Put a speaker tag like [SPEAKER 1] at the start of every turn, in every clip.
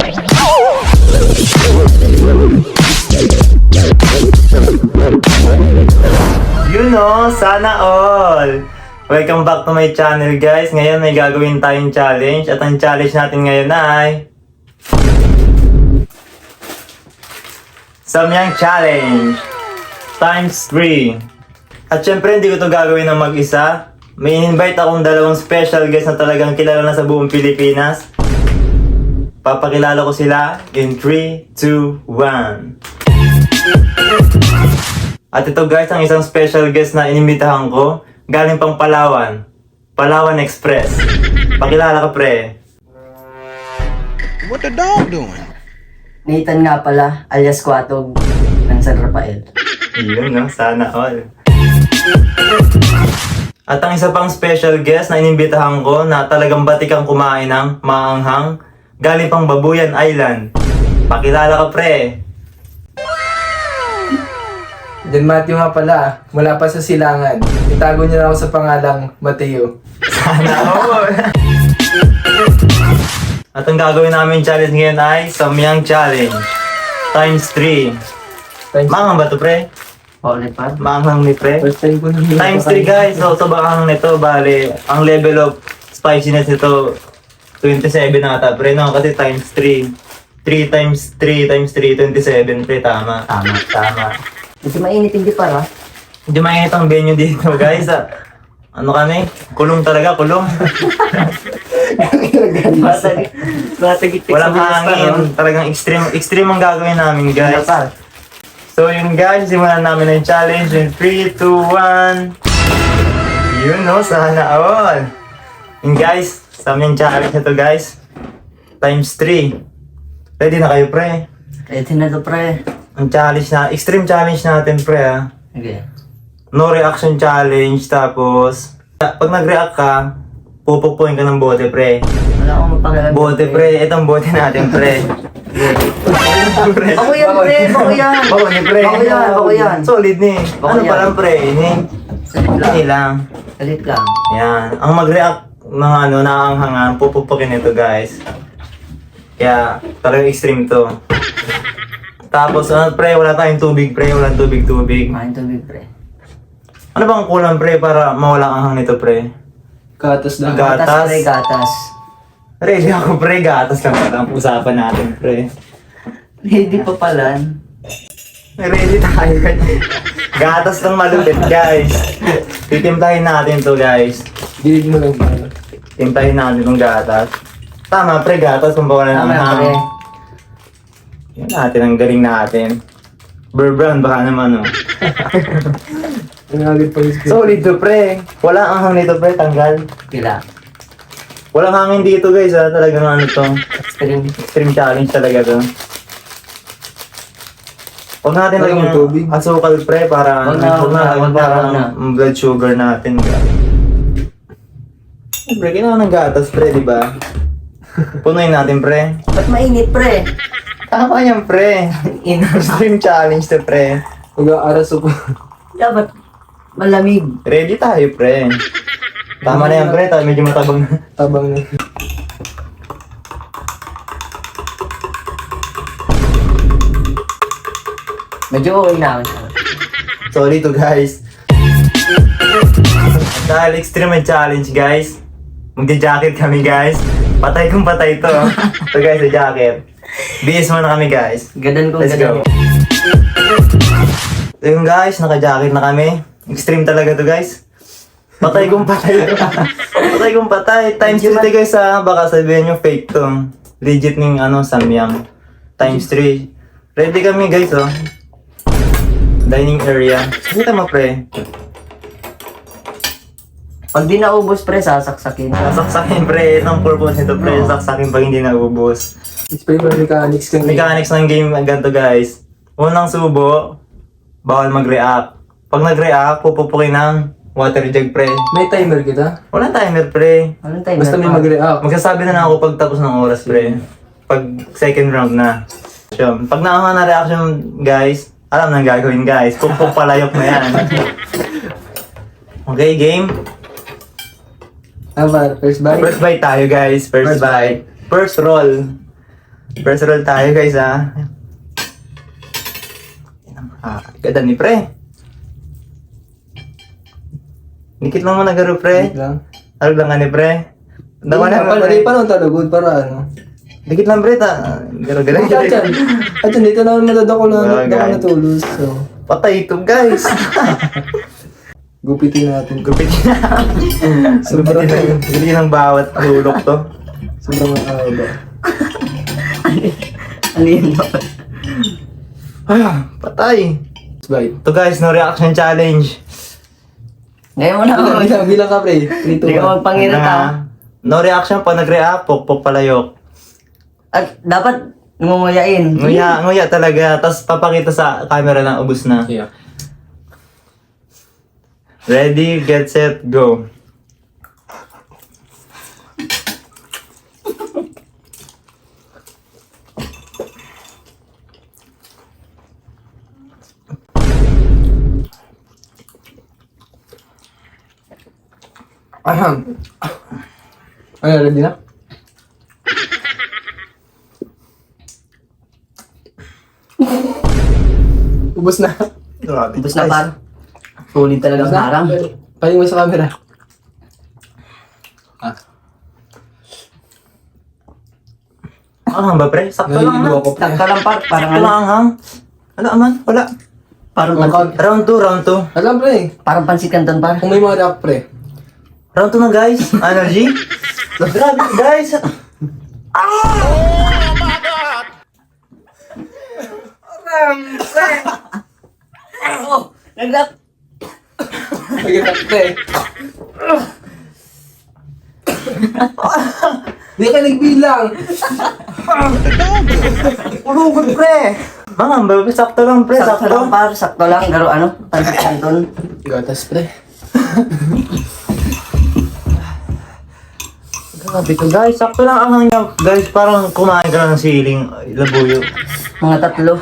[SPEAKER 1] You know, sana all! Welcome back to my channel guys. Ngayon may gagawin tayong challenge. At ang challenge natin ngayon ay Samyang Challenge Times 3. At syempre hindi ko to gagawin ng mag-isa. May in-invite akong dalawang special guest na talagang kilala na sa buong Pilipinas. Papakilala ko sila in 3, 2, 1. At ito guys, ang isang special guest na inimbitahan ko, galing pang Palawan. Palawan Express. Pakilala ka pre.
[SPEAKER 2] What the dog doing?
[SPEAKER 3] Nathan nga pala, alias Kwatog ng San Rafael.
[SPEAKER 1] Yun no, sana all. At ang isa pang special guest na inimbitahan ko na talagang batikang kumain ng maanghang, galing pang Babuyan Island. Pakilala ka pre.
[SPEAKER 4] John Matthew nga pala, mula pa sa Silangan. Itago niyo na ako sa pangalang Mateo.
[SPEAKER 1] Sana all. At ang gagawin namin challenge ngayon ay Samyang Challenge Times 3. Maanghang ba to pre?
[SPEAKER 3] Paulit pa.
[SPEAKER 1] Maanghang ni pre?
[SPEAKER 4] First time ko nang
[SPEAKER 1] Times 3 guys, so sobrang nito, bale, ang level of spiciness nito, 27 na ata, pre, no? Kasi times 3. 3 times 3 times 3, 27, pre, tama. Tama.
[SPEAKER 3] Hindi mainit, hindi para.
[SPEAKER 1] Hindi mainit ang venue dito, guys. Ano kami? Kulong talaga, kulong.
[SPEAKER 3] Matagit
[SPEAKER 1] Walang hangin, talagang extreme ang gagawin namin, guys. So yun guys, simulan namin ang challenge in 3, 2, 1. Yun no, sana all. Yun guys, Samyang Challenge na to guys. Times 3. Ready na kayo pre?
[SPEAKER 3] Ready na to, pre.
[SPEAKER 1] Ang challenge na, extreme challenge natin pre ha.
[SPEAKER 3] Okay.
[SPEAKER 1] No reaction challenge, tapos pag nag-react ka, pupupuin ka ng bote pre.
[SPEAKER 3] Wala akong mapagalan.
[SPEAKER 1] Bote pre, itong bote natin pre.
[SPEAKER 3] Ako yan, pre. Ako yan.
[SPEAKER 1] Bako ni pre.
[SPEAKER 3] Ako yan.
[SPEAKER 1] Solid ni.
[SPEAKER 3] Bako
[SPEAKER 1] Ano
[SPEAKER 3] yan.
[SPEAKER 1] pa lang pre, ini.
[SPEAKER 3] Salit lang.
[SPEAKER 1] Ini lang.
[SPEAKER 3] Salit lang.
[SPEAKER 1] Yan. Ang mag-react ng naanghangan, pupupukin ito guys. Kaya talagang extreme to. Tapos pre, wala tayong tubig pre, walang tubig.
[SPEAKER 3] Main tubig, pre.
[SPEAKER 1] Ano bang kulang pre para mawala ang anghang nito pre?
[SPEAKER 4] Gatas na.
[SPEAKER 1] Gatas.
[SPEAKER 3] Gatas, pre. Gatas.
[SPEAKER 1] Ready ako pre, gatas lang pala ang usapan natin pre.
[SPEAKER 3] Ready pa pala.
[SPEAKER 1] Ready tayo. Gatas ng malupit guys. Titimplahin natin to guys.
[SPEAKER 4] Dilig mo lang ba?
[SPEAKER 1] Timplahin natin ng gatas. Tama pre, gatas kung bawala ng
[SPEAKER 3] Tama, pre.
[SPEAKER 1] anghang. Yan natin, ang galing natin. Brown baka naman oh.
[SPEAKER 4] Ang agad pa yung script.
[SPEAKER 1] Solid to pre. Wala ang hangin nito pre, tanggal.
[SPEAKER 3] Kila.
[SPEAKER 1] Walang hangin dito guys ha, talagang ano to.
[SPEAKER 3] Extreme.
[SPEAKER 1] Extreme challenge talaga to. Huwag natin
[SPEAKER 4] Wala
[SPEAKER 1] lagyan
[SPEAKER 4] akong tubig.
[SPEAKER 1] ng asukal pre para
[SPEAKER 3] Wag na.
[SPEAKER 1] para ang blood sugar natin. Pre, kailangan ng gatas pre, di ba? Punuin natin pre.
[SPEAKER 3] Ba't mainit, pre?
[SPEAKER 1] Tama yan pre. Extreme challenge to pre.
[SPEAKER 4] Mag-aaraso ko.
[SPEAKER 3] Dapat malamig.
[SPEAKER 1] Ready tayo pre. Tama na yan pre, tayo medyo matabang na.
[SPEAKER 4] Tabang na.
[SPEAKER 3] Medyo okay na ako.
[SPEAKER 1] Sorry to guys. Dahil extreme challenge guys, magja-jacket kami guys. Patay kung patay to. Ito guys, sa jacket. Bihis muna kami guys.
[SPEAKER 3] Gadan kong
[SPEAKER 1] Let's go.
[SPEAKER 3] gadan.
[SPEAKER 1] So yung guys, naka-jacket na kami. Extreme talaga to guys. Patay kung patay to. Patay kung patay. Times 3 to guys ha. Baka sabihin nyo fake to. Legit ning Samyang. Times 3. Ready kami guys oh. Dining area. Kita mo pre.
[SPEAKER 3] Pag di naubos, pre, sasaksakin.
[SPEAKER 1] Sasaksakin pre. Itong purpose nito pre. Sasaksakin pag hindi naubos.
[SPEAKER 4] Explain mo mechanics kang
[SPEAKER 1] Mechanics ng game ganito guys. Unang subo, bawal mag-react. Pag nag-react, pupupukin ng water jug pre.
[SPEAKER 4] May timer kita?
[SPEAKER 1] Walang timer pre.
[SPEAKER 3] Anong time?
[SPEAKER 4] Basta may mag-react.
[SPEAKER 1] Magsasabi na lang ako pag tapos ng oras pre. Pag second round na. So, pag nakuha na reaction guys, alam na ang gagawin guys. Pupuk palayok na yan. Okay, game?
[SPEAKER 4] First bite?
[SPEAKER 1] First bite tayo guys. First bite. First roll. First roll tayo guys ha. Ganda ni pre. Dikit lang mo nagaro pre.
[SPEAKER 4] Wait lang.
[SPEAKER 1] Alog lang nga ni pre. Dawa na
[SPEAKER 4] Pala,
[SPEAKER 1] pre.
[SPEAKER 4] paano talagod para ano?
[SPEAKER 1] Dikit lang pre ta. Garo-garo.
[SPEAKER 4] At dito na nadadako
[SPEAKER 1] Oh,
[SPEAKER 4] na
[SPEAKER 1] guys.
[SPEAKER 4] natulos. So,
[SPEAKER 1] Patay ito guys.
[SPEAKER 4] gupitin natin.
[SPEAKER 1] Gupitin na. Gupitin ng bawat lulok to.
[SPEAKER 4] Sobrang mahaba.
[SPEAKER 3] Ano yun?
[SPEAKER 1] Patay.
[SPEAKER 4] Bye.
[SPEAKER 1] Ito guys, no reaction challenge.
[SPEAKER 3] Ngayon mo na ako.
[SPEAKER 4] Bilang ka, pre. 3, 2,
[SPEAKER 3] Hindi ka
[SPEAKER 4] 1.
[SPEAKER 3] magpangirat ha.
[SPEAKER 1] No reaction pag nag-react, pokpok palayok.
[SPEAKER 3] At dapat ngumunguyain.
[SPEAKER 1] Nguya talaga, tapos papakita sa camera na ubus na.
[SPEAKER 4] Yeah.
[SPEAKER 1] Ready, get set, go.
[SPEAKER 4] Aham. Ano, ready na? Ubus na.
[SPEAKER 1] Grabe.
[SPEAKER 3] Ubus na par. Solid talagang harang.
[SPEAKER 4] Paling mo sa camera.
[SPEAKER 1] Anghang ba pre? Sakto lang
[SPEAKER 4] Nahihilo
[SPEAKER 1] na.
[SPEAKER 4] ako, pre.
[SPEAKER 3] Takka lang par. Parang
[SPEAKER 1] Sakto
[SPEAKER 3] ano.
[SPEAKER 1] lang anghang. Wala man, wala.
[SPEAKER 3] Parang pansit.
[SPEAKER 1] Round 2, round 2.
[SPEAKER 4] Alam, pre.
[SPEAKER 3] Parang pansit kanton par.
[SPEAKER 4] Kung may mga react, pre.
[SPEAKER 1] Round 2 na guys. Energy. Grabe guys.
[SPEAKER 3] Oh, nag-rap.
[SPEAKER 4] Mag-react, pre. Di ka nagbilang.
[SPEAKER 1] Ulugod pre. Manghang ba? Sakto lang pre,
[SPEAKER 3] Sakto lang
[SPEAKER 1] sakto.
[SPEAKER 3] par. Sakto lang. Garo ano? Pansit kanton.
[SPEAKER 4] Gatas, pre.
[SPEAKER 1] Grabe to guys. Sakto lang anghang niya. Guys, parang kumain ka lang ng siling labuyo.
[SPEAKER 3] Mga tatlo.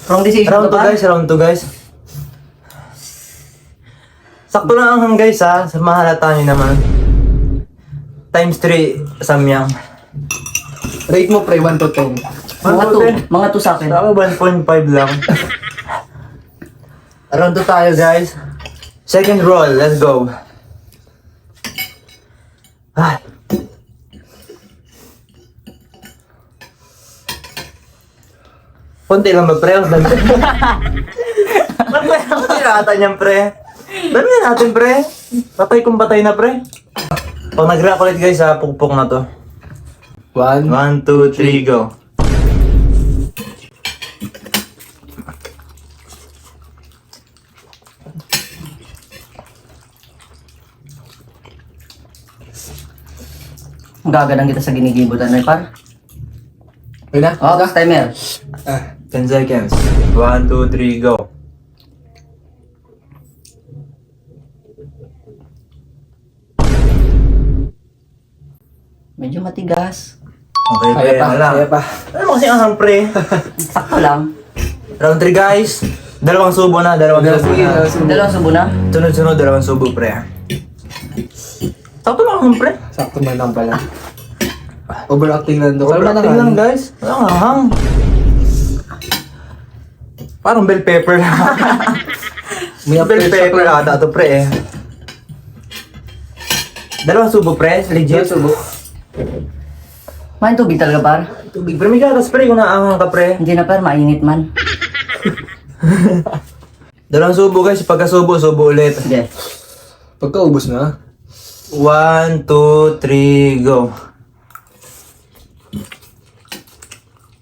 [SPEAKER 3] Wrong decision
[SPEAKER 1] Round
[SPEAKER 3] to
[SPEAKER 1] 2
[SPEAKER 3] par.
[SPEAKER 1] guys, round 2 guys. Sakto lang anghang guys ha. Sa mahalata niyo naman. Times 3 samyang.
[SPEAKER 4] Rate mo, pre. 1 to 10.
[SPEAKER 3] Mga two. Mga two sa akin.
[SPEAKER 1] Sa ako 1.5 lang. Round 2 tayo guys. Second roll, let's go. Ah. Konti lang ba pre? Ang dami. Konti natin yan pre. Dami na natin pre. Patay kung patay na pre. Pag nag-react ulit guys ha, pukpok na to.
[SPEAKER 4] 1.
[SPEAKER 1] 1, 2, 3, go.
[SPEAKER 3] Gagadang kita sa ginigibutan na par.
[SPEAKER 4] Okay na?
[SPEAKER 3] Oh, timer.
[SPEAKER 1] 10 seconds. 1, 2, 3, go.
[SPEAKER 3] Medyo matigas.
[SPEAKER 1] Okay,
[SPEAKER 4] Kaya
[SPEAKER 1] pre,
[SPEAKER 4] pa,
[SPEAKER 1] wala.
[SPEAKER 4] kaya pa.
[SPEAKER 1] Ano mo kasi ang pre?
[SPEAKER 3] Sakto lang.
[SPEAKER 1] Round 3 guys. Dalawang subo na, dalawang subo
[SPEAKER 4] Sige,
[SPEAKER 1] na.
[SPEAKER 3] Dalawang subo na.
[SPEAKER 1] Sunod-sunod, dalawang subo pre. Sakto lang ang pre.
[SPEAKER 4] Sakto na lang pala. Overacting lang doon.
[SPEAKER 1] Overacting lang guys. Walang hahang. Parang bell pepper.
[SPEAKER 4] May
[SPEAKER 1] Bell
[SPEAKER 4] aftershock
[SPEAKER 1] pepper
[SPEAKER 4] lang.
[SPEAKER 1] ata to pre eh. Dalawang subo pre, legit.
[SPEAKER 4] Subo.
[SPEAKER 3] Main tubig talaga par.
[SPEAKER 1] Tubig pre, may gatas pre kung naangang ka pre.
[SPEAKER 3] Hindi na par, mainit man.
[SPEAKER 1] Dalawang subo guys, pagkasubo, subo ulit.
[SPEAKER 3] Sige.
[SPEAKER 4] Pagkaubos na.
[SPEAKER 1] 1, 2, 3, go.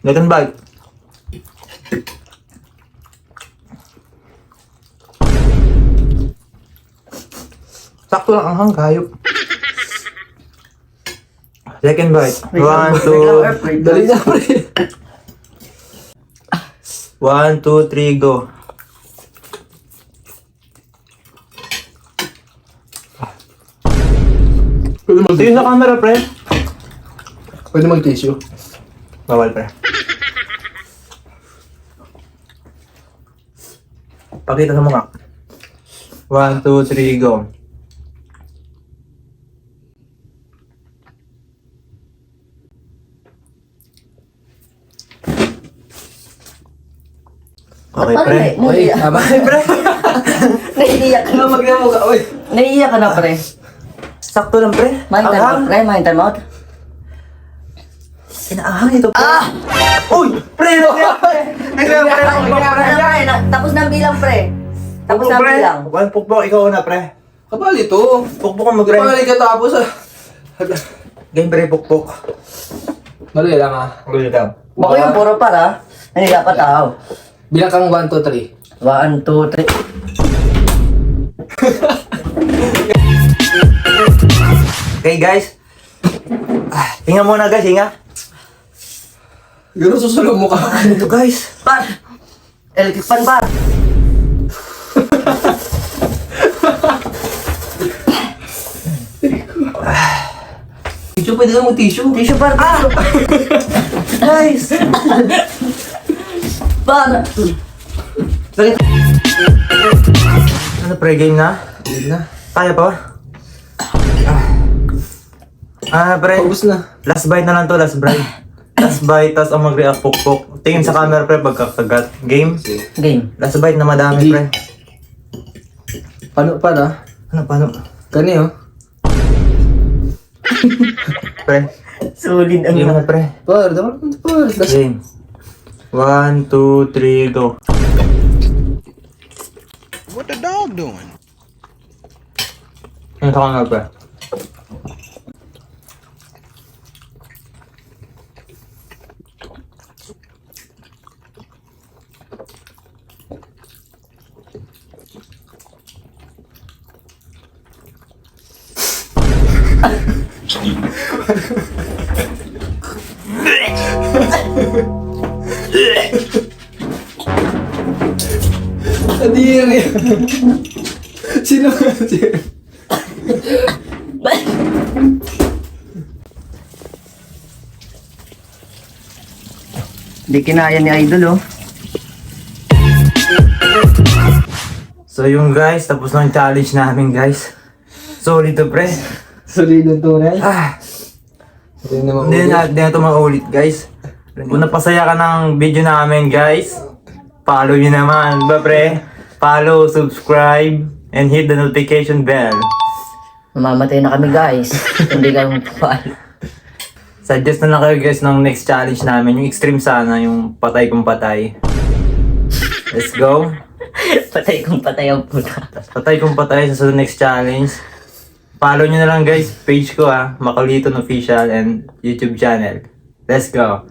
[SPEAKER 1] Let and bite. Sakto lang ang hangkayop. Second bite. 1, 2,
[SPEAKER 4] Dali na, pre.
[SPEAKER 1] 1, 2, 3, go.
[SPEAKER 4] Pwede mag
[SPEAKER 1] Tingin sa camera, pre.
[SPEAKER 4] Pwede mag-tissue.
[SPEAKER 1] Bawal, pre. Pakita sa mukha. 1, 2, 3, go. Okay,
[SPEAKER 3] Paano
[SPEAKER 1] pre.
[SPEAKER 3] Naiiyak.
[SPEAKER 4] tama.
[SPEAKER 3] Naiiyak ka na.
[SPEAKER 4] Magna mo ka, oy.
[SPEAKER 3] Naiiyak ka na, pre.
[SPEAKER 1] Sakto lang, pre.
[SPEAKER 3] Mahintan mo,
[SPEAKER 1] Anghang.
[SPEAKER 3] pre. Mahintan mo.
[SPEAKER 1] Inaanghang ito, pre. Uy! Pre! Naglalang, pre.
[SPEAKER 3] Tapos na ang bilang, pre. Tapos na ang
[SPEAKER 1] pre.
[SPEAKER 3] bilang.
[SPEAKER 1] One pukpok, ikaw una, pre.
[SPEAKER 4] Kabali to.
[SPEAKER 1] Pukpok mo,
[SPEAKER 4] Di
[SPEAKER 1] pre.
[SPEAKER 4] pa nga katapos ah.
[SPEAKER 1] Game, pre, pukpok.
[SPEAKER 4] Mali lang ah.
[SPEAKER 1] Good lang.
[SPEAKER 3] Bako yung puro para. Ano dapat tao?
[SPEAKER 4] Bilang kang 1, 2, 3.
[SPEAKER 3] 1, 2, 3.
[SPEAKER 1] Okay, guys. Hinga muna, guys. Hinga.
[SPEAKER 4] Gano'n susulong mo ka.
[SPEAKER 1] Ano to, guys?
[SPEAKER 3] Par! Electric fan, par!
[SPEAKER 4] Tissue, pwede ka mag-tissue.
[SPEAKER 3] Tissue, par! Ah!
[SPEAKER 1] Guys!
[SPEAKER 3] Par!
[SPEAKER 1] Sakit. Ano, pre? Game na?
[SPEAKER 4] Hindi na.
[SPEAKER 1] Kaya pa ba? Pre.
[SPEAKER 4] Paubos na.
[SPEAKER 1] Last bite na lang to, last bite. Last bite, tas ang mag-react pukpok. Tingin sa camera, pre, pagkakagat. Game?
[SPEAKER 3] Game.
[SPEAKER 1] Last bite na madami,
[SPEAKER 4] Hindi.
[SPEAKER 1] pre.
[SPEAKER 4] Paano, para?
[SPEAKER 1] Paano?
[SPEAKER 4] Kani oh.
[SPEAKER 1] Pre.
[SPEAKER 3] Solid ang
[SPEAKER 1] Game na, pre.
[SPEAKER 4] Par, dapat mo par.
[SPEAKER 1] Game. 1, 2, 3, go.
[SPEAKER 2] What the dog doing?
[SPEAKER 1] Ano sa camera, pre?
[SPEAKER 4] Adiri. Sino nga siya?
[SPEAKER 3] Hindi kinaya ni Idol, oh.
[SPEAKER 1] So yung guys, tapos na yung challenge namin, guys. Solid to, pre.
[SPEAKER 4] Solid ang tunay.
[SPEAKER 1] Ah,
[SPEAKER 4] Hindi naman
[SPEAKER 1] hindi na ito maulit, guys. Kung napasaya ka ng video namin, guys, follow nyo naman, ba, pre? Follow, subscribe, and hit the notification bell.
[SPEAKER 3] Mamamatay na kami, guys. Hindi ka magpapal.
[SPEAKER 1] Suggest na lang kayo, guys, ng next challenge namin. Yung extreme sana, yung patay kung patay. Let's go.
[SPEAKER 3] Patay kong patay ang puta.
[SPEAKER 1] Patay kung patay sa next challenge. Follow nyo na lang, guys, page ko, Makuliton Official and YouTube channel. Let's go.